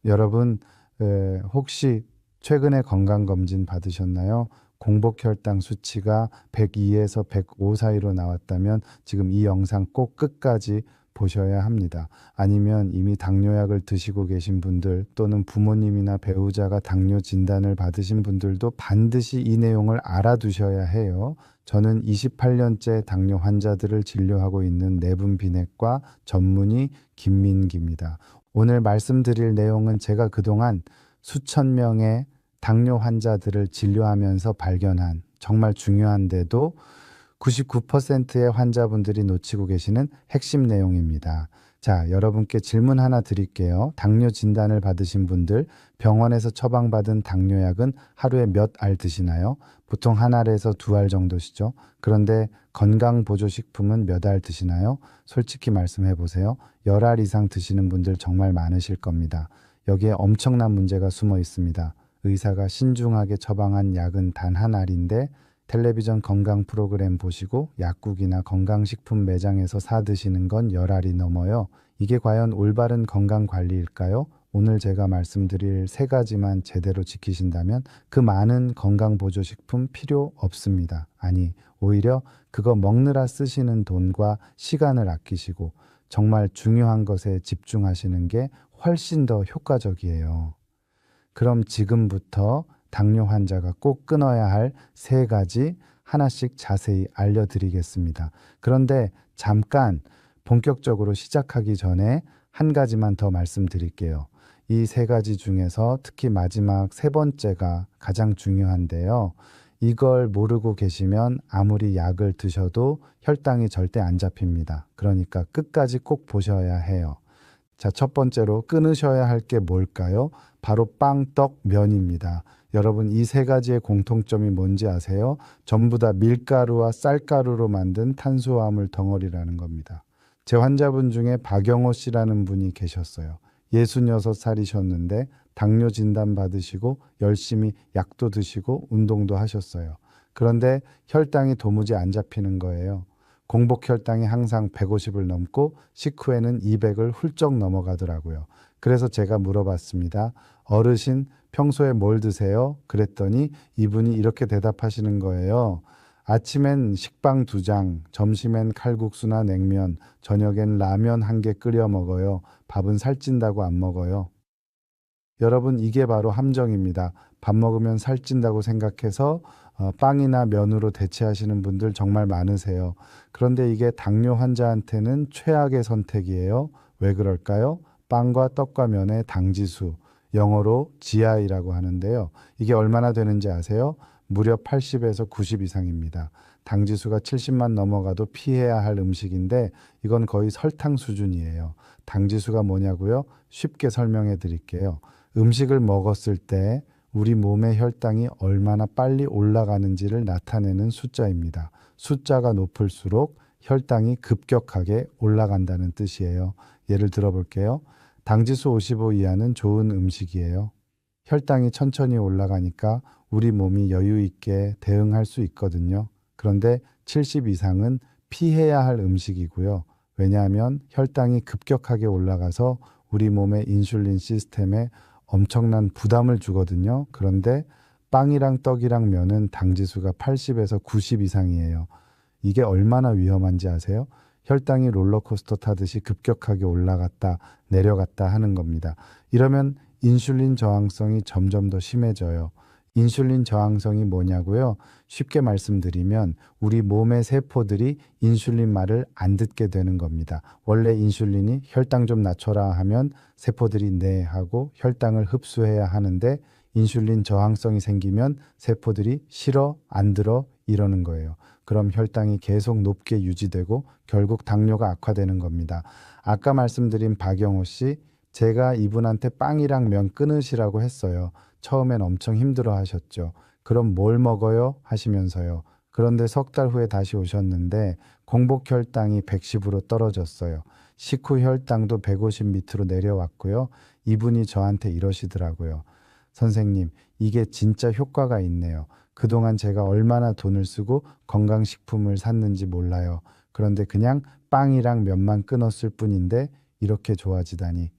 여러분, 혹시 최근에 건강검진 받으셨나요? 공복혈당 수치가 102에서 105 사이로 나왔다면 지금 이 영상 꼭 끝까지 보셔야 합니다. 아니면 이미 당뇨약을 드시고 계신 분들 또는 부모님이나 배우자가 당뇨 진단을 받으신 분들도 반드시 이 내용을 알아두셔야 해요. 저는 28년째 당뇨 환자들을 진료하고 있는 내분비내과 전문의 김민기입니다. 오늘 말씀드릴 내용은 제가 그동안 수천 명의 당뇨 환자들을 진료하면서 발견한 정말 중요한데도 99%의 환자분들이 놓치고 계시는 핵심 내용입니다. 자, 여러분께 질문 하나 드릴게요. 당뇨 진단을 받으신 분들, 병원에서 처방받은 당뇨약은 하루에 몇 알 드시나요? 보통 한 알에서 두 알 정도시죠. 그런데 건강보조식품은 몇 알 드시나요? 솔직히 말씀해 보세요. 10알 이상 드시는 분들 정말 많으실 겁니다. 여기에 엄청난 문제가 숨어 있습니다. 의사가 신중하게 처방한 약은 단 한 알인데 텔레비전 건강 프로그램 보시고 약국이나 건강식품 매장에서 사 드시는 건 10알이 넘어요. 이게 과연 올바른 건강 관리일까요? 오늘 제가 말씀드릴 세 가지만 제대로 지키신다면 그 많은 건강보조식품 필요 없습니다. 아니, 오히려 그거 먹느라 쓰시는 돈과 시간을 아끼시고 정말 중요한 것에 집중하시는 게 훨씬 더 효과적이에요. 그럼 지금부터 당뇨 환자가 꼭 끊어야 할 세 가지 하나씩 자세히 알려드리겠습니다. 그런데 잠깐 본격적으로 시작하기 전에 한 가지만 더 말씀드릴게요. 이 세 가지 중에서 특히 마지막 세 번째가 가장 중요한데요. 이걸 모르고 계시면 아무리 약을 드셔도 혈당이 절대 안 잡힙니다. 그러니까 끝까지 꼭 보셔야 해요. 자, 첫 번째로 끊으셔야 할 게 뭘까요? 바로 빵, 떡, 면입니다. 여러분, 이 세 가지의 공통점이 뭔지 아세요? 전부 다 밀가루와 쌀가루로 만든 탄수화물 덩어리라는 겁니다. 제 환자분 중에 박영호 씨라는 분이 계셨어요. 66살이셨는데 당뇨 진단 받으시고 열심히 약도 드시고 운동도 하셨어요. 그런데 혈당이 도무지 안 잡히는 거예요. 공복 혈당이 항상 150을 넘고 식후에는 200을 훌쩍 넘어가더라고요. 그래서 제가 물어봤습니다. 어르신, 평소에 뭘 드세요? 그랬더니 이분이 이렇게 대답하시는 거예요. 아침엔 식빵 2장, 점심엔 칼국수나 냉면, 저녁엔 라면 1개 끓여 먹어요. 밥은 살찐다고 안 먹어요. 여러분, 이게 바로 함정입니다. 밥 먹으면 살찐다고 생각해서 빵이나 면으로 대체하시는 분들 정말 많으세요. 그런데 이게 당뇨 환자한테는 최악의 선택이에요. 왜 그럴까요? 빵과 떡과 면의 당지수, 영어로 GI라고 하는데요. 이게 얼마나 되는지 아세요? 무려 80에서 90 이상입니다. 당지수가 70만 넘어가도 피해야 할 음식인데 이건 거의 설탕 수준이에요. 당지수가 뭐냐고요? 쉽게 설명해 드릴게요. 음식을 먹었을 때 우리 몸의 혈당이 얼마나 빨리 올라가는지를 나타내는 숫자입니다. 숫자가 높을수록 혈당이 급격하게 올라간다는 뜻이에요. 예를 들어 볼게요. 당지수 55 이하는 좋은 음식이에요. 혈당이 천천히 올라가니까 우리 몸이 여유 있게 대응할 수 있거든요. 그런데 70 이상은 피해야 할 음식이고요. 왜냐하면 혈당이 급격하게 올라가서 우리 몸의 인슐린 시스템에 엄청난 부담을 주거든요. 그런데 빵이랑 떡이랑 면은 당지수가 80에서 90 이상이에요. 이게 얼마나 위험한지 아세요? 혈당이 롤러코스터 타듯이 급격하게 올라갔다 내려갔다 하는 겁니다. 이러면 인슐린 저항성이 점점 더 심해져요. 인슐린 저항성이 뭐냐고요? 쉽게 말씀드리면 우리 몸의 세포들이 인슐린 말을 안 듣게 되는 겁니다. 원래 인슐린이 혈당 좀 낮춰라 하면 세포들이 네 하고 혈당을 흡수해야 하는데 인슐린 저항성이 생기면 세포들이 싫어, 안 들어 이러는 거예요. 그럼 혈당이 계속 높게 유지되고 결국 당뇨가 악화되는 겁니다. 아까 말씀드린 박영호 씨, 제가 이분한테 빵이랑 면 끊으시라고 했어요. 처음엔 엄청 힘들어 하셨죠. 그럼 뭘 먹어요? 하시면서요. 그런데 석 달 후에 다시 오셨는데 공복 혈당이 110으로 떨어졌어요. 식후 혈당도 150 밑으로 내려왔고요. 이분이 저한테 이러시더라고요. 선생님, 이게 진짜 효과가 있네요. 그동안 제가 얼마나 돈을 쓰고 건강식품을 샀는지 몰라요. 그런데 그냥 빵이랑 면만 끊었을 뿐인데 이렇게 좋아지다니.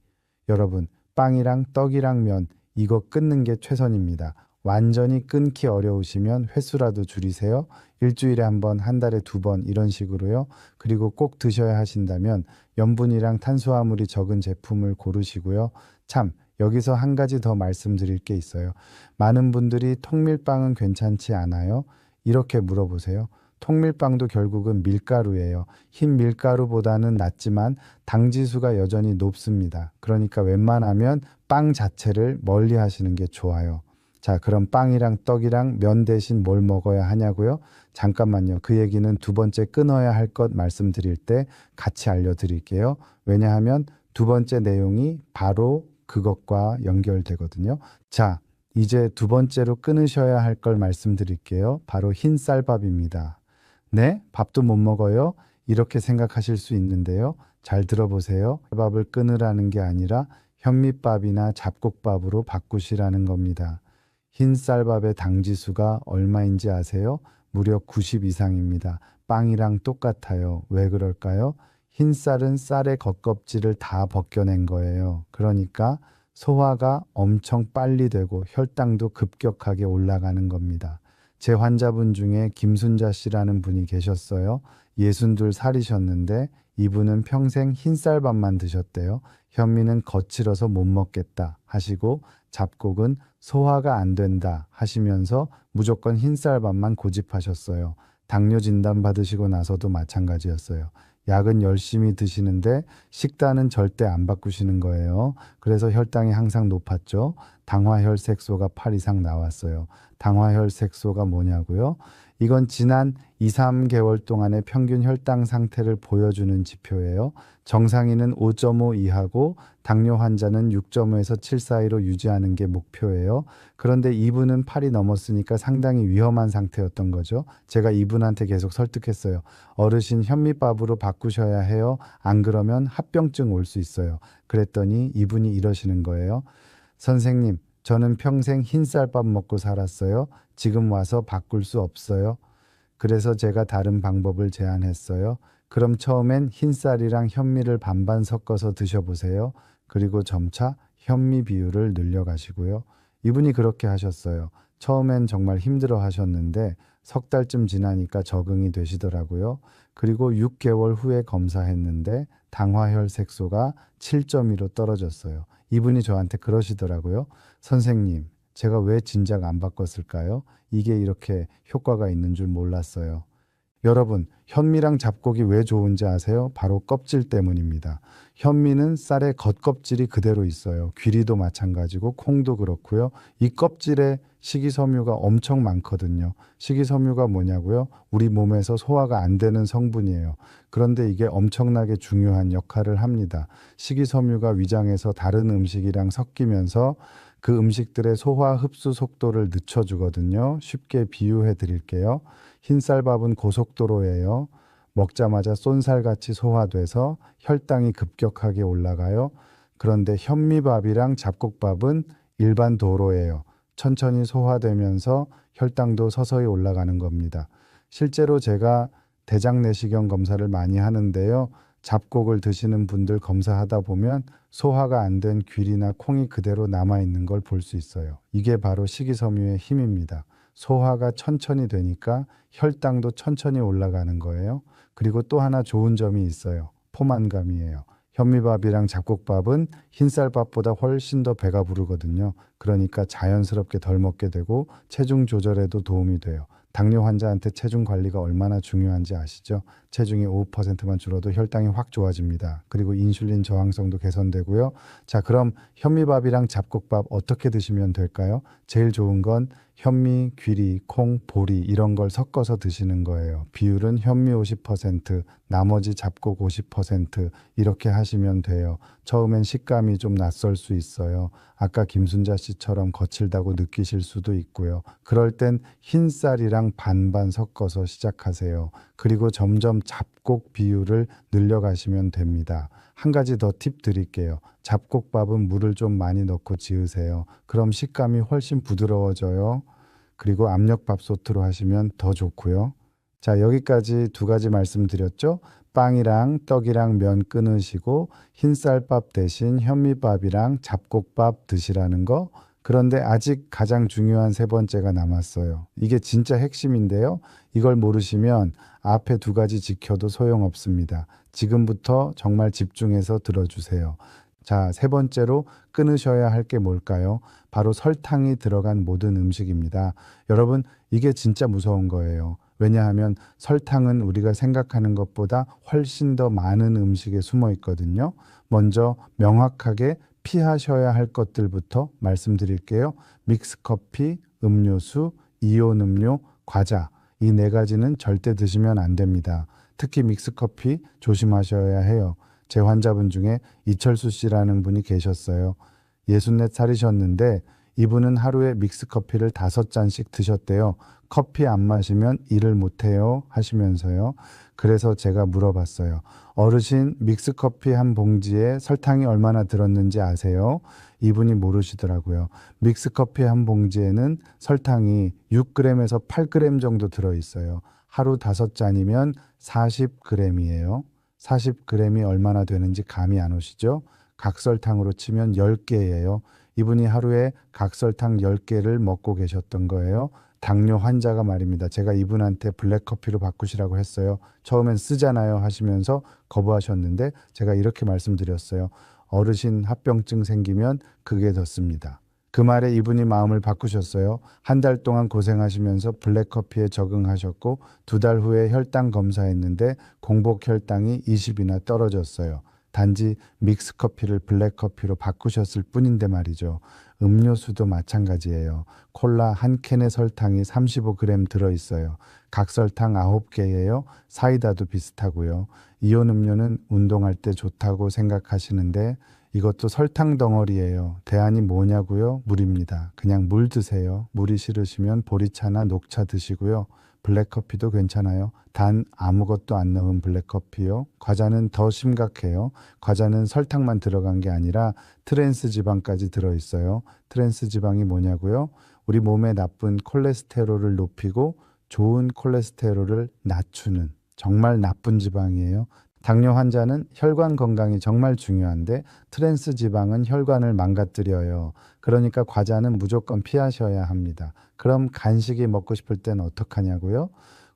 여러분, 빵이랑 떡이랑 면 이거 끊는 게 최선입니다. 완전히 끊기 어려우시면 횟수라도 줄이세요. 일주일에 한 번, 한 달에 2번 이런 식으로요. 그리고 꼭 드셔야 하신다면 염분이랑 탄수화물이 적은 제품을 고르시고요. 참, 여기서 한 가지 더 말씀드릴 게 있어요. 많은 분들이 통밀빵은 괜찮지 않아요? 이렇게 물어보세요. 통밀빵도 결국은 밀가루예요. 흰 밀가루보다는 낫지만 당지수가 여전히 높습니다. 그러니까 웬만하면 빵 자체를 멀리 하시는 게 좋아요. 자, 그럼 빵이랑 떡이랑 면 대신 뭘 먹어야 하냐고요? 잠깐만요. 그 얘기는 두 번째 끊어야 할 것 말씀드릴 때 같이 알려드릴게요. 왜냐하면 두 번째 내용이 바로 그것과 연결되거든요. 자, 이제 두 번째로 끊으셔야 할 걸 말씀드릴게요. 바로 흰 쌀밥입니다. 네? 밥도 못 먹어요? 이렇게 생각하실 수 있는데요. 잘 들어보세요. 밥을 끊으라는 게 아니라 현미밥이나 잡곡밥으로 바꾸시라는 겁니다. 흰 쌀밥의 당지수가 얼마인지 아세요? 무려 90 이상입니다. 빵이랑 똑같아요. 왜 그럴까요? 흰 쌀은 쌀의 겉껍질을 다 벗겨낸 거예요. 그러니까 소화가 엄청 빨리 되고 혈당도 급격하게 올라가는 겁니다. 제 환자분 중에 김순자 씨라는 분이 계셨어요. 62살이셨는데 이분은 평생 흰쌀밥만 드셨대요. 현미는 거칠어서 못 먹겠다 하시고 잡곡은 소화가 안 된다 하시면서 무조건 흰쌀밥만 고집하셨어요. 당뇨 진단 받으시고 나서도 마찬가지였어요. 약은 열심히 드시는데 식단은 절대 안 바꾸시는 거예요. 그래서 혈당이 항상 높았죠. 당화혈색소가 8 이상 나왔어요. 당화혈색소가 뭐냐고요? 이건 지난 2, 3개월 동안의 평균 혈당 상태를 보여주는 지표예요. 정상인은 5.5 이하고 당뇨 환자는 6.5에서 7 사이로 유지하는 게 목표예요. 그런데 이분은 8이 넘었으니까 상당히 위험한 상태였던 거죠. 제가 이분한테 계속 설득했어요. 어르신 현미밥으로 바꾸셔야 해요. 안 그러면 합병증 올 수 있어요. 그랬더니 이분이 이러시는 거예요. 선생님, 저는 평생 흰쌀밥 먹고 살았어요. 지금 와서 바꿀 수 없어요. 그래서 제가 다른 방법을 제안했어요. 그럼 처음엔 흰쌀이랑 현미를 반반 섞어서 드셔보세요. 그리고 점차 현미 비율을 늘려가시고요. 이분이 그렇게 하셨어요. 처음엔 정말 힘들어 하셨는데 석 달쯤 지나니까 적응이 되시더라고요. 그리고 6개월 후에 검사했는데 당화혈색소가 7.2로 떨어졌어요. 이분이 저한테 그러시더라고요. 선생님, 제가 왜 진작 안 바꿨을까요? 이게 이렇게 효과가 있는 줄 몰랐어요. 여러분, 현미랑 잡곡이 왜 좋은지 아세요? 바로 껍질 때문입니다. 현미는 쌀의 겉껍질이 그대로 있어요. 귀리도 마찬가지고 콩도 그렇고요. 이 껍질에 식이섬유가 엄청 많거든요. 식이섬유가 뭐냐고요? 우리 몸에서 소화가 안 되는 성분이에요. 그런데 이게 엄청나게 중요한 역할을 합니다. 식이섬유가 위장에서 다른 음식이랑 섞이면서 그 음식들의 소화 흡수 속도를 늦춰주거든요. 쉽게 비유해 드릴게요. 흰쌀밥은 고속도로예요. 먹자마자 쏜살같이 소화돼서 혈당이 급격하게 올라가요. 그런데 현미밥이랑 잡곡밥은 일반 도로예요. 천천히 소화되면서 혈당도 서서히 올라가는 겁니다. 실제로 제가 대장 내시경 검사를 많이 하는데요. 잡곡을 드시는 분들 검사하다 보면 소화가 안 된 귀리나 콩이 그대로 남아있는 걸 볼 수 있어요. 이게 바로 식이섬유의 힘입니다. 소화가 천천히 되니까 혈당도 천천히 올라가는 거예요. 그리고 또 하나 좋은 점이 있어요. 포만감이에요. 현미밥이랑 잡곡밥은 흰쌀밥보다 훨씬 더 배가 부르거든요. 그러니까 자연스럽게 덜 먹게 되고 체중 조절에도 도움이 돼요. 당뇨 환자한테 체중 관리가 얼마나 중요한지 아시죠? 체중이 5%만 줄어도 혈당이 확 좋아집니다. 그리고 인슐린 저항성도 개선되고요. 자, 그럼 현미밥이랑 잡곡밥 어떻게 드시면 될까요? 제일 좋은 건 현미, 귀리, 콩, 보리 이런 걸 섞어서 드시는 거예요. 비율은 현미 50%, 나머지 잡곡 50% 이렇게 하시면 돼요. 처음엔 식감이 좀 낯설 수 있어요. 아까 김순자 씨처럼 거칠다고 느끼실 수도 있고요. 그럴 땐 흰쌀이랑 반반 섞어서 시작하세요. 그리고 점점 잡곡 비율을 늘려가시면 됩니다. 한 가지 더 팁 드릴게요. 잡곡밥은 물을 좀 많이 넣고 지으세요. 그럼 식감이 훨씬 부드러워져요. 그리고 압력밥솥으로 하시면 더 좋고요. 자, 여기까지 두 가지 말씀드렸죠. 빵이랑 떡이랑 면 끊으시고 흰쌀밥 대신 현미밥이랑 잡곡밥 드시라는 거. 그런데 아직 가장 중요한 세 번째가 남았어요. 이게 진짜 핵심인데요. 이걸 모르시면 앞에 두 가지 지켜도 소용없습니다. 지금부터 정말 집중해서 들어주세요. 자, 세 번째로 끊으셔야 할 게 뭘까요? 바로 설탕이 들어간 모든 음식입니다. 여러분, 이게 진짜 무서운 거예요. 왜냐하면 설탕은 우리가 생각하는 것보다 훨씬 더 많은 음식에 숨어 있거든요. 먼저 명확하게 피하셔야 할 것들부터 말씀드릴게요. 믹스커피, 음료수, 이온 음료, 과자. 이 네 가지는 절대 드시면 안 됩니다. 특히 믹스커피 조심하셔야 해요. 제 환자분 중에 이철수 씨라는 분이 계셨어요. 64살이셨는데 이분은 하루에 믹스커피를 5잔씩 드셨대요. 커피 안 마시면 일을 못해요 하시면서요. 그래서 제가 물어봤어요. 어르신 믹스커피 한 봉지에 설탕이 얼마나 들었는지 아세요? 이분이 모르시더라고요. 믹스커피 한 봉지에는 설탕이 6g에서 8g 정도 들어있어요. 하루 5잔이면 40g이에요. 40g이 얼마나 되는지 감이 안 오시죠? 각설탕으로 치면 10개예요. 이분이 하루에 각설탕 10개를 먹고 계셨던 거예요. 당뇨 환자가 말입니다. 제가 이분한테 블랙커피로 바꾸시라고 했어요. 처음엔 쓰잖아요 하시면서 거부하셨는데 제가 이렇게 말씀드렸어요. 어르신 합병증 생기면 그게 더 씁니다. 그 말에 이분이 마음을 바꾸셨어요. 한 달 동안 고생하시면서 블랙커피에 적응하셨고 2달 후에 혈당 검사했는데 공복 혈당이 20이나 떨어졌어요. 단지 믹스커피를 블랙커피로 바꾸셨을 뿐인데 말이죠. 음료수도 마찬가지예요. 콜라 한 캔의 설탕이 35g 들어있어요. 각설탕 9개예요. 사이다도 비슷하고요. 이온 음료는 운동할 때 좋다고 생각하시는데 이것도 설탕 덩어리예요. 대안이 뭐냐고요? 물입니다. 그냥 물 드세요. 물이 싫으시면 보리차나 녹차 드시고요. 블랙커피도 괜찮아요. 단 아무것도 안 넣은 블랙커피요. 과자는 더 심각해요. 과자는 설탕만 들어간 게 아니라 트랜스 지방까지 들어있어요. 트랜스 지방이 뭐냐고요? 우리 몸에 나쁜 콜레스테롤을 높이고 좋은 콜레스테롤을 낮추는 정말 나쁜 지방이에요. 당뇨 환자는 혈관 건강이 정말 중요한데 트랜스 지방은 혈관을 망가뜨려요. 그러니까 과자는 무조건 피하셔야 합니다. 그럼 간식이 먹고 싶을 땐 어떡하냐고요?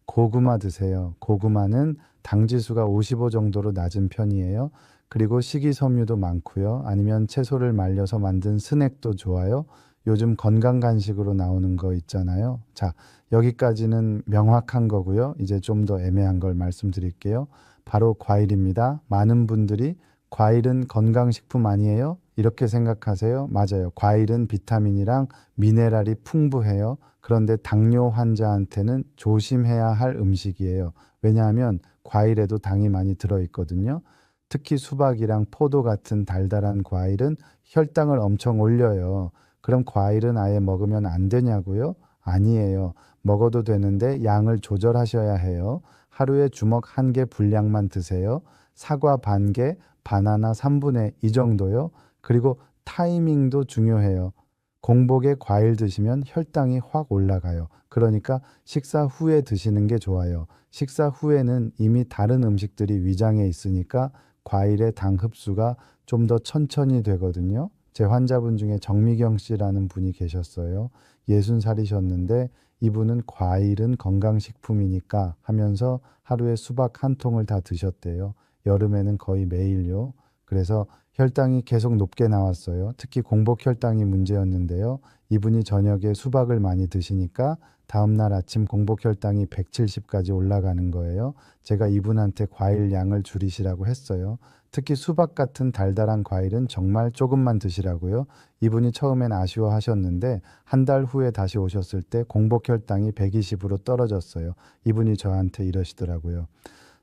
고구마 드세요. 고구마는 당 지수가 55 정도로 낮은 편이에요. 그리고 식이섬유도 많고요. 아니면 채소를 말려서 만든 스낵도 좋아요. 요즘 건강 간식으로 나오는 거 있잖아요. 자, 여기까지는 명확한 거고요. 이제 좀 더 애매한 걸 말씀드릴게요. 바로 과일입니다. 많은 분들이 과일은 건강식품 아니에요? 이렇게 생각하세요? 맞아요. 과일은 비타민이랑 미네랄이 풍부해요. 그런데 당뇨 환자한테는 조심해야 할 음식이에요. 왜냐하면 과일에도 당이 많이 들어있거든요. 특히 수박이랑 포도 같은 달달한 과일은 혈당을 엄청 올려요. 그럼 과일은 아예 먹으면 안 되냐고요? 아니에요. 먹어도 되는데 양을 조절하셔야 해요. 하루에 주먹 1개 분량만 드세요. 사과 반 개, 바나나 3분의 2 정도요. 그리고 타이밍도 중요해요. 공복에 과일 드시면 혈당이 확 올라가요. 그러니까 식사 후에 드시는 게 좋아요. 식사 후에는 이미 다른 음식들이 위장에 있으니까 과일의 당 흡수가 좀 더 천천히 되거든요. 제 환자분 중에 정미경 씨라는 분이 계셨어요. 60살이셨는데 이분은 과일은 건강식품이니까 하면서 하루에 수박 1통을 다 드셨대요. 여름에는 거의 매일요. 그래서 혈당이 계속 높게 나왔어요. 특히 공복 혈당이 문제였는데요. 이분이 저녁에 수박을 많이 드시니까 다음날 아침 공복 혈당이 170까지 올라가는 거예요. 제가 이분한테 과일 양을 줄이시라고 했어요. 특히 수박 같은 달달한 과일은 정말 조금만 드시라고요. 이분이 처음엔 아쉬워하셨는데 한 달 후에 다시 오셨을 때 공복 혈당이 120으로 떨어졌어요. 이분이 저한테 이러시더라고요.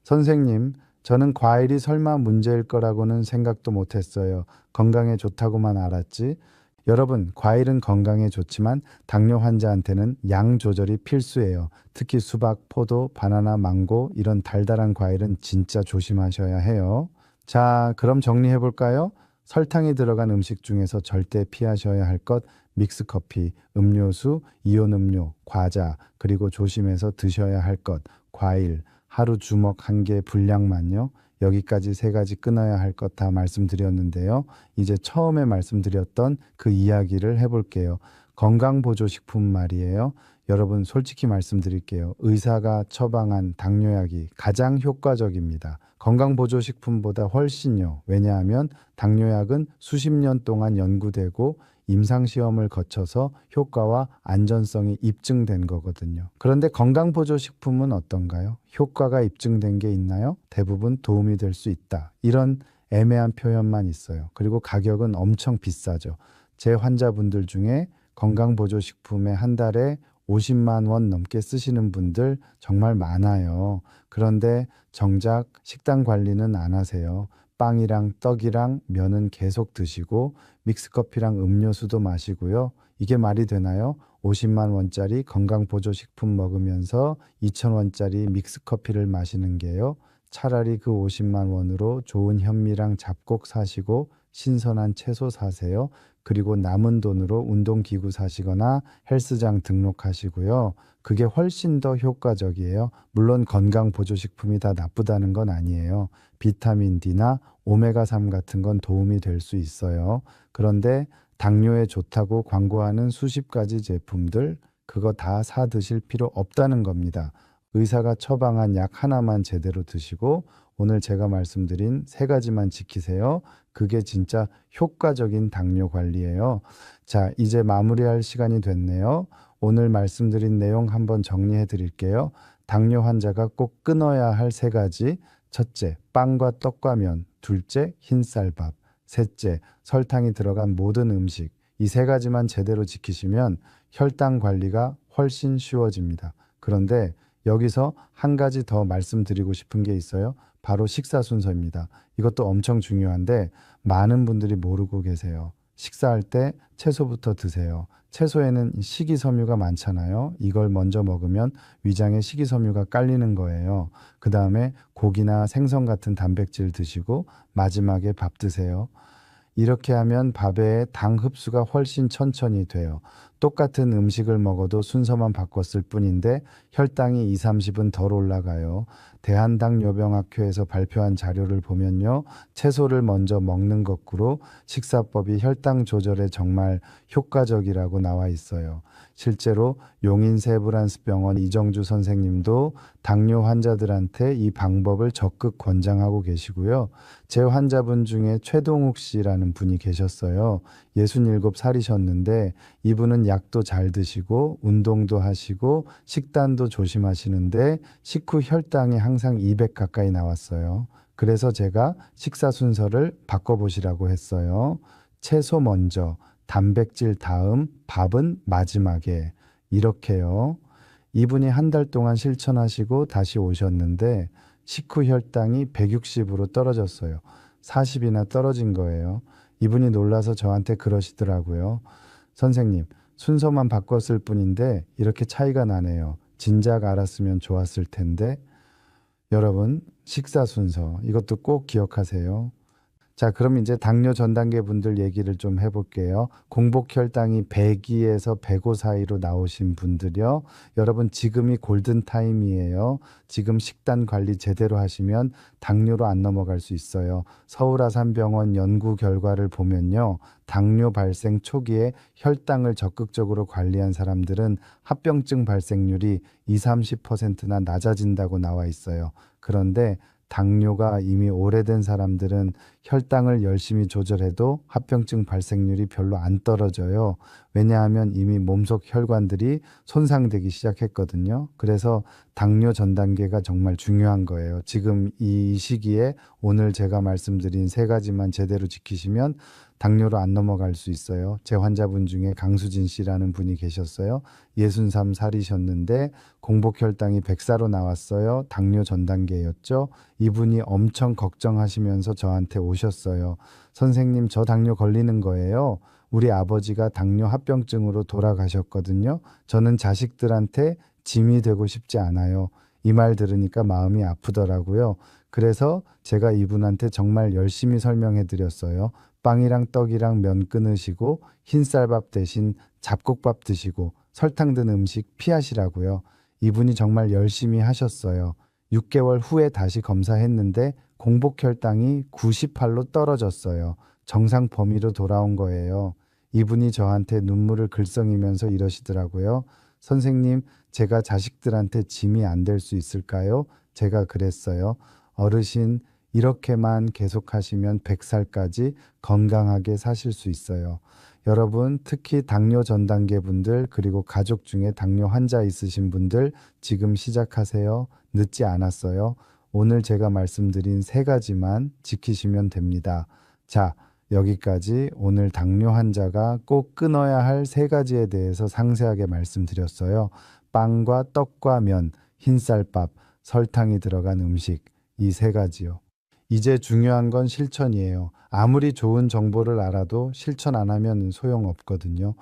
선생님, 저는 과일이 설마 문제일 거라고는 생각도 못했어요. 건강에 좋다고만 알았지. 여러분, 과일은 건강에 좋지만 당뇨 환자한테는 양 조절이 필수예요. 특히 수박, 포도, 바나나, 망고 이런 달달한 과일은 진짜 조심하셔야 해요. 자, 그럼 정리해 볼까요? 설탕이 들어간 음식 중에서 절대 피하셔야 할 것, 믹스커피, 음료수, 이온 음료, 과자, 그리고 조심해서 드셔야 할 것, 과일, 하루 주먹 한 개 분량만요. 여기까지 세 가지 끊어야 할 것 다 말씀드렸는데요. 이제 처음에 말씀드렸던 그 이야기를 해볼게요. 건강보조식품 말이에요. 여러분 솔직히 말씀드릴게요. 의사가 처방한 당뇨약이 가장 효과적입니다. 건강보조식품보다 훨씬요. 왜냐하면 당뇨약은 수십 년 동안 연구되고 임상시험을 거쳐서 효과와 안전성이 입증된 거거든요. 그런데 건강보조식품은 어떤가요? 효과가 입증된 게 있나요? 대부분 도움이 될 수 있다. 이런 애매한 표현만 있어요. 그리고 가격은 엄청 비싸죠. 제 환자분들 중에 건강보조식품에 한 달에 50만 원 넘게 쓰시는 분들 정말 많아요. 그런데 정작 식단 관리는 안 하세요. 빵이랑 떡이랑 면은 계속 드시고 믹스커피랑 음료수도 마시고요. 이게 말이 되나요? 50만 원짜리 건강보조식품 먹으면서 2천 원짜리 믹스커피를 마시는 게요. 차라리 그 50만 원으로 좋은 현미랑 잡곡 사시고 신선한 채소 사세요. 그리고 남은 돈으로 운동기구 사시거나 헬스장 등록하시고요. 그게 훨씬 더 효과적이에요. 물론 건강보조식품이 다 나쁘다는 건 아니에요. 비타민 D나 오메가3 같은 건 도움이 될 수 있어요. 그런데 당뇨에 좋다고 광고하는 수십 가지 제품들, 그거 다 사 드실 필요 없다는 겁니다. 의사가 처방한 약 하나만 제대로 드시고 오늘 제가 말씀드린 세 가지만 지키세요. 그게 진짜 효과적인 당뇨 관리예요. 자, 이제 마무리할 시간이 됐네요. 오늘 말씀드린 내용 한번 정리해 드릴게요. 당뇨 환자가 꼭 끊어야 할 세 가지. 첫째, 빵과 떡과 면. 둘째, 흰쌀밥. 셋째, 설탕이 들어간 모든 음식. 이 세 가지만 제대로 지키시면 혈당 관리가 훨씬 쉬워집니다. 그런데 여기서 한 가지 더 말씀드리고 싶은 게 있어요. 바로 식사 순서입니다. 이것도 엄청 중요한데 많은 분들이 모르고 계세요. 식사할 때 채소부터 드세요. 채소에는 식이섬유가 많잖아요. 이걸 먼저 먹으면 위장에 식이섬유가 깔리는 거예요. 그 다음에 고기나 생선 같은 단백질 드시고 마지막에 밥 드세요. 이렇게 하면 밥의 당 흡수가 훨씬 천천히 돼요. 똑같은 음식을 먹어도 순서만 바꿨을 뿐인데 혈당이 2, 30은 덜 올라가요. 대한당뇨병학회에서 발표한 자료를 보면요. 채소를 먼저 먹는 거꾸로 식사법이 혈당 조절에 정말 효과적이라고 나와 있어요. 실제로 용인세브란스병원 이정주 선생님도 당뇨 환자들한테 이 방법을 적극 권장하고 계시고요. 제 환자분 중에 최동욱 씨라는 분이 계셨어요. 67살이셨는데 이분은 약도 잘 드시고 운동도 하시고 식단도 조심하시는데 식후 혈당이 항상 200 가까이 나왔어요. 그래서 제가 식사 순서를 바꿔보시라고 했어요. 채소 먼저, 단백질 다음, 밥은 마지막에. 이렇게요. 이분이 한 달 동안 실천하시고 다시 오셨는데 식후 혈당이 160으로 떨어졌어요. 40이나 떨어진 거예요. 이분이 놀라서 저한테 그러시더라고요. 선생님, 순서만 바꿨을 뿐인데 이렇게 차이가 나네요. 진작 알았으면 좋았을 텐데. 여러분, 식사 순서 이것도 꼭 기억하세요. 자, 그럼 이제 당뇨 전 단계 분들 얘기를 좀 해볼게요. 공복 혈당이 102에서 105 사이로 나오신 분들요. 여러분 지금이 골든 타임이에요. 지금 식단 관리 제대로 하시면 당뇨로 안 넘어갈 수 있어요. 서울아산병원 연구 결과를 보면요. 당뇨 발생 초기에 혈당을 적극적으로 관리한 사람들은 합병증 발생률이 20, 30%나 낮아진다고 나와 있어요. 그런데 당뇨가 이미 오래된 사람들은 혈당을 열심히 조절해도 합병증 발생률이 별로 안 떨어져요. 왜냐하면 이미 몸속 혈관들이 손상되기 시작했거든요. 그래서 당뇨 전 단계가 정말 중요한 거예요. 지금 이 시기에 오늘 제가 말씀드린 세 가지만 제대로 지키시면 당뇨로 안 넘어갈 수 있어요. 제 환자분 중에 강수진 씨라는 분이 계셨어요. 63살이셨는데 공복 혈당이 104로 나왔어요. 당뇨 전 단계였죠. 이분이 엄청 걱정하시면서 저한테 오셨어요. 선생님, 저 당뇨 걸리는 거예요. 우리 아버지가 당뇨 합병증으로 돌아가셨거든요. 저는 자식들한테 짐이 되고 싶지 않아요. 이 말 들으니까 마음이 아프더라고요. 그래서 제가 이분한테 정말 열심히 설명해 드렸어요. 빵이랑 떡이랑 면 끊으시고 흰쌀밥 대신 잡곡밥 드시고 설탕 든 음식 피하시라고요. 이분이 정말 열심히 하셨어요. 6개월 후에 다시 검사했는데 공복 혈당이 98로 떨어졌어요. 정상 범위로 돌아온 거예요. 이분이 저한테 눈물을 글썽이면서 이러시더라고요. 선생님, 제가 자식들한테 짐이 안 될 수 있을까요? 제가 그랬어요. 어르신, 이렇게만 계속하시면 100살까지 건강하게 사실 수 있어요. 여러분, 특히 당뇨 전 단계 분들, 그리고 가족 중에 당뇨 환자 있으신 분들, 지금 시작하세요. 늦지 않았어요. 오늘 제가 말씀드린 세 가지만 지키시면 됩니다. 자, 여기까지 오늘 당뇨 환자가 꼭 끊어야 할 세 가지에 대해서 상세하게 말씀드렸어요. 빵과 떡과 면, 흰쌀밥, 설탕이 들어간 음식, 이 세 가지요. 이제 중요한 건 실천이에요. 아무리 좋은 정보를 알아도 실천 안 하면 소용없거든요.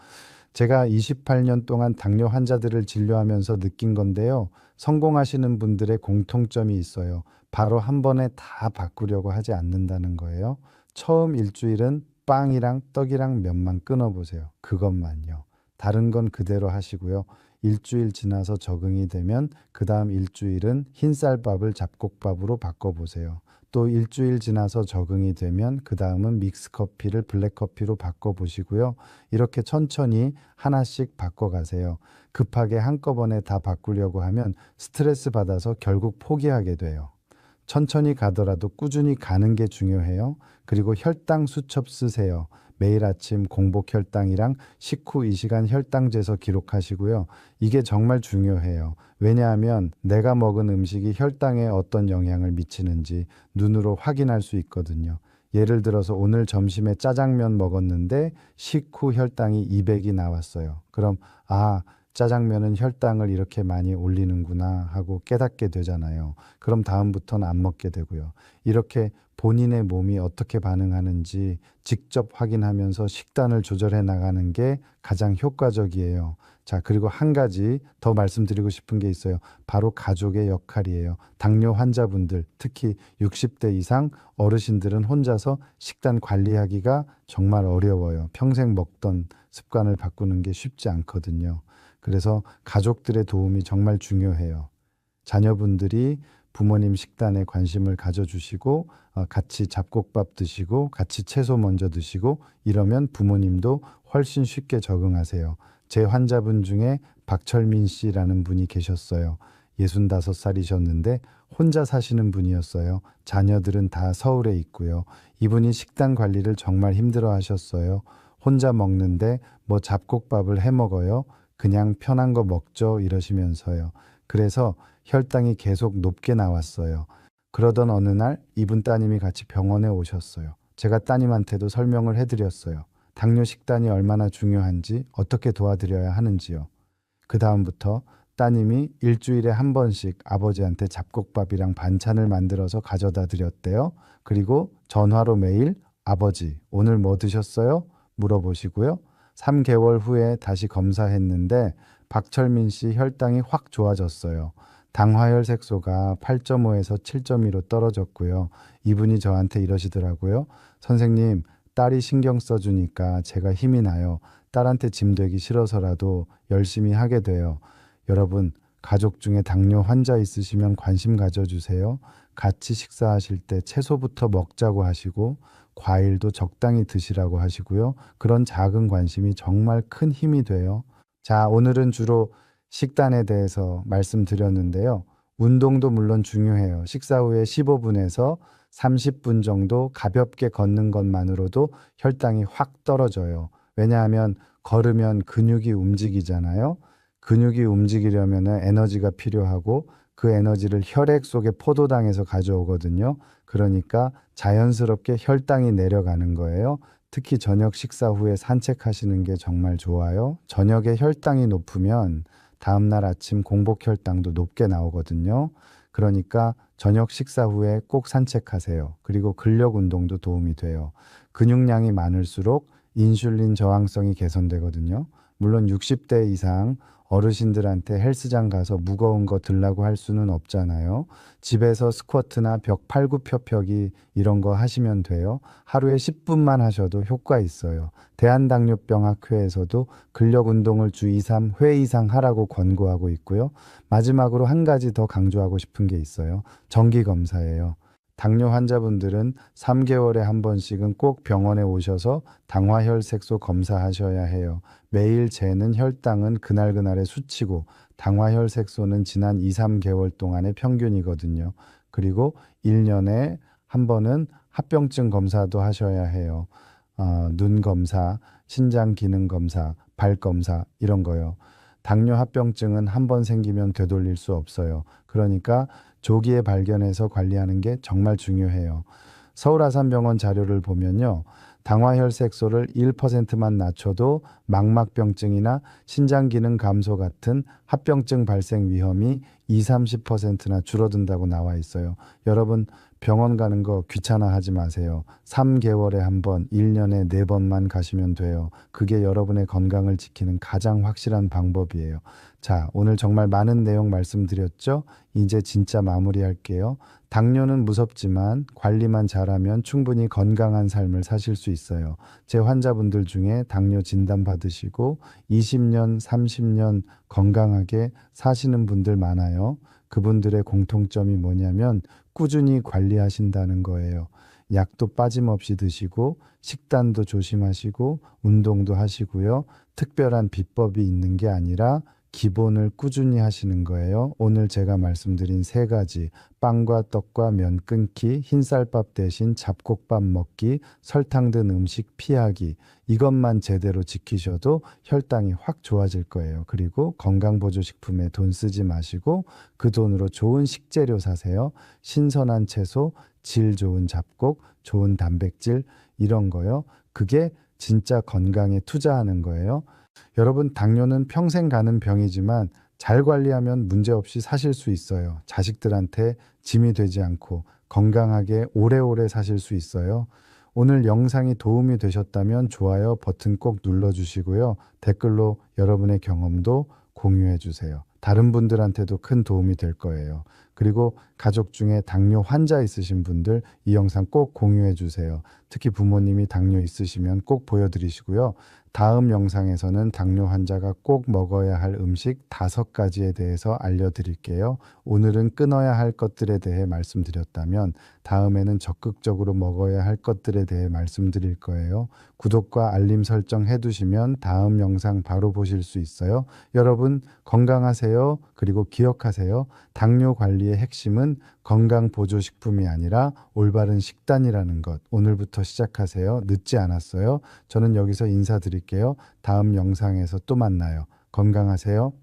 제가 28년 동안 당뇨 환자들을 진료하면서 느낀 건데요. 성공하시는 분들의 공통점이 있어요. 바로 한 번에 다 바꾸려고 하지 않는다는 거예요. 처음 일주일은 빵이랑 떡이랑 면만 끊어보세요. 그것만요. 다른 건 그대로 하시고요. 일주일 지나서 적응이 되면 그 다음 일주일은 흰쌀밥을 잡곡밥으로 바꿔보세요. 또 일주일 지나서 적응이 되면 그 다음은 믹스커피를 블랙커피로 바꿔보시고요. 이렇게 천천히 하나씩 바꿔가세요. 급하게 한꺼번에 다 바꾸려고 하면 스트레스 받아서 결국 포기하게 돼요. 천천히 가더라도 꾸준히 가는 게 중요해요. 그리고 혈당 수첩 쓰세요. 매일 아침 공복 혈당이랑 식후 2시간 혈당 재서 기록하시고요. 이게 정말 중요해요. 왜냐하면 내가 먹은 음식이 혈당에 어떤 영향을 미치는지 눈으로 확인할 수 있거든요. 예를 들어서 오늘 점심에 짜장면 먹었는데 식후 혈당이 200이 나왔어요. 그럼 짜장면은 혈당을 이렇게 많이 올리는구나 하고 깨닫게 되잖아요. 그럼 다음부터는 안 먹게 되고요. 이렇게 본인의 몸이 어떻게 반응하는지 직접 확인하면서 식단을 조절해 나가는 게 가장 효과적이에요. 자, 그리고 한 가지 더 말씀드리고 싶은 게 있어요. 바로 가족의 역할이에요. 당뇨 환자분들, 특히 60대 이상 어르신들은 혼자서 식단 관리하기가 정말 어려워요. 평생 먹던 습관을 바꾸는 게 쉽지 않거든요. 그래서 가족들의 도움이 정말 중요해요. 자녀분들이 부모님 식단에 관심을 가져주시고 같이 잡곡밥 드시고 같이 채소 먼저 드시고 이러면 부모님도 훨씬 쉽게 적응하세요. 제 환자분 중에 박철민 씨라는 분이 계셨어요. 65살이셨는데 혼자 사시는 분이었어요. 자녀들은 다 서울에 있고요. 이분이 식단 관리를 정말 힘들어 하셨어요. 혼자 먹는데 뭐 잡곡밥을 해 먹어요. 그냥 편한 거 먹죠 이러시면서요. 그래서 혈당이 계속 높게 나왔어요. 그러던 어느 날 이분 따님이 같이 병원에 오셨어요. 제가 따님한테도 설명을 해드렸어요. 당뇨 식단이 얼마나 중요한지 어떻게 도와드려야 하는지요. 그 다음부터 따님이 일주일에 한 번씩 아버지한테 잡곡밥이랑 반찬을 만들어서 가져다 드렸대요. 그리고 전화로 매일 아버지 오늘 뭐 드셨어요? 물어보시고요. 3개월 후에 다시 검사했는데 박철민 씨 혈당이 확 좋아졌어요. 당화혈색소가 8.5에서 7.2로 떨어졌고요. 이분이 저한테 이러시더라고요. 선생님, 딸이 신경 써주니까 제가 힘이 나요. 딸한테 짐 되기 싫어서라도 열심히 하게 돼요. 여러분, 가족 중에 당뇨 환자 있으시면 관심 가져주세요. 같이 식사하실 때 채소부터 먹자고 하시고 과일도 적당히 드시라고 하시고요. 그런 작은 관심이 정말 큰 힘이 돼요. 자, 오늘은 주로 식단에 대해서 말씀드렸는데요. 운동도 물론 중요해요. 식사 후에 15분에서 30분 정도 가볍게 걷는 것만으로도 혈당이 확 떨어져요. 왜냐하면 걸으면 근육이 움직이잖아요. 근육이 움직이려면 에너지가 필요하고 그 에너지를 혈액 속에 포도당에서 가져오거든요. 그러니까 자연스럽게 혈당이 내려가는 거예요. 특히 저녁 식사 후에 산책하시는 게 정말 좋아요. 저녁에 혈당이 높으면 다음날 아침 공복 혈당도 높게 나오거든요. 그러니까 저녁 식사 후에 꼭 산책하세요. 그리고 근력 운동도 도움이 돼요. 근육량이 많을수록 인슐린 저항성이 개선되거든요. 물론 60대 이상 어르신들한테 헬스장 가서 무거운 거 들라고 할 수는 없잖아요. 집에서 스쿼트나 벽 팔굽혀펴기 이런 거 하시면 돼요. 하루에 10분만 하셔도 효과 있어요. 대한당뇨병학회에서도 근력 운동을 주 2, 3회 이상 하라고 권고하고 있고요. 마지막으로 한 가지 더 강조하고 싶은 게 있어요. 정기 검사예요. 당뇨 환자분들은 3개월에 한 번씩은 꼭 병원에 오셔서 당화혈색소 검사하셔야 해요. 매일 재는 혈당은 그날그날의 수치고 당화혈색소는 지난 2, 3개월 동안의 평균이거든요. 그리고 1년에 한 번은 합병증 검사도 하셔야 해요. 눈 검사, 신장 기능 검사, 발 검사 이런 거요. 당뇨 합병증은 한 번 생기면 되돌릴 수 없어요. 그러니까 조기에 발견해서 관리하는 게 정말 중요해요. 서울아산병원 자료를 보면요. 당화혈색소를 1%만 낮춰도 망막병증이나 신장기능 감소 같은 합병증 발생 위험이 20, 30%나 줄어든다고 나와 있어요. 여러분 병원 가는 거 귀찮아하지 마세요. 3개월에 한 번, 1년에 4번만 가시면 돼요. 그게 여러분의 건강을 지키는 가장 확실한 방법이에요. 자, 오늘 정말 많은 내용 말씀드렸죠? 이제 진짜 마무리할게요. 당뇨는 무섭지만 관리만 잘하면 충분히 건강한 삶을 사실 수 있어요. 제 환자분들 중에 당뇨 진단 받으시고 20년, 30년 건강하게 사시는 분들 많아요. 그분들의 공통점이 뭐냐면 꾸준히 관리하신다는 거예요. 약도 빠짐없이 드시고 식단도 조심하시고 운동도 하시고요. 특별한 비법이 있는 게 아니라 기본을 꾸준히 하시는 거예요. 오늘 제가 말씀드린 3가지, 빵과 떡과 면 끊기, 흰쌀밥 대신 잡곡밥 먹기, 설탕 든 음식 피하기, 이것만 제대로 지키셔도 혈당이 확 좋아질 거예요. 그리고 건강보조식품에 돈 쓰지 마시고 그 돈으로 좋은 식재료 사세요. 신선한 채소, 질 좋은 잡곡, 좋은 단백질 이런 거요. 그게 진짜 건강에 투자하는 거예요. 여러분, 당뇨는 평생 가는 병이지만 잘 관리하면 문제없이 사실 수 있어요. 자식들한테 짐이 되지 않고 건강하게 오래오래 사실 수 있어요. 오늘 영상이 도움이 되셨다면 좋아요 버튼 꼭 눌러주시고요. 댓글로 여러분의 경험도 공유해 주세요. 다른 분들한테도 큰 도움이 될 거예요. 그리고 가족 중에 당뇨 환자 있으신 분들 이 영상 꼭 공유해 주세요. 특히 부모님이 당뇨 있으시면 꼭 보여드리시고요. 다음 영상에서는 당뇨 환자가 꼭 먹어야 할 음식 5가지에 대해서 알려드릴게요. 오늘은 끊어야 할 것들에 대해 말씀드렸다면 다음에는 적극적으로 먹어야 할 것들에 대해 말씀드릴 거예요. 구독과 알림 설정 해두시면 다음 영상 바로 보실 수 있어요. 여러분 건강하세요. 그리고 기억하세요. 당뇨 관리의 핵심은 건강보조식품이 아니라 올바른 식단이라는 것. 오늘부터 시작하세요. 늦지 않았어요. 저는 여기서 인사드릴게요. 다음 영상에서 또 만나요. 건강하세요.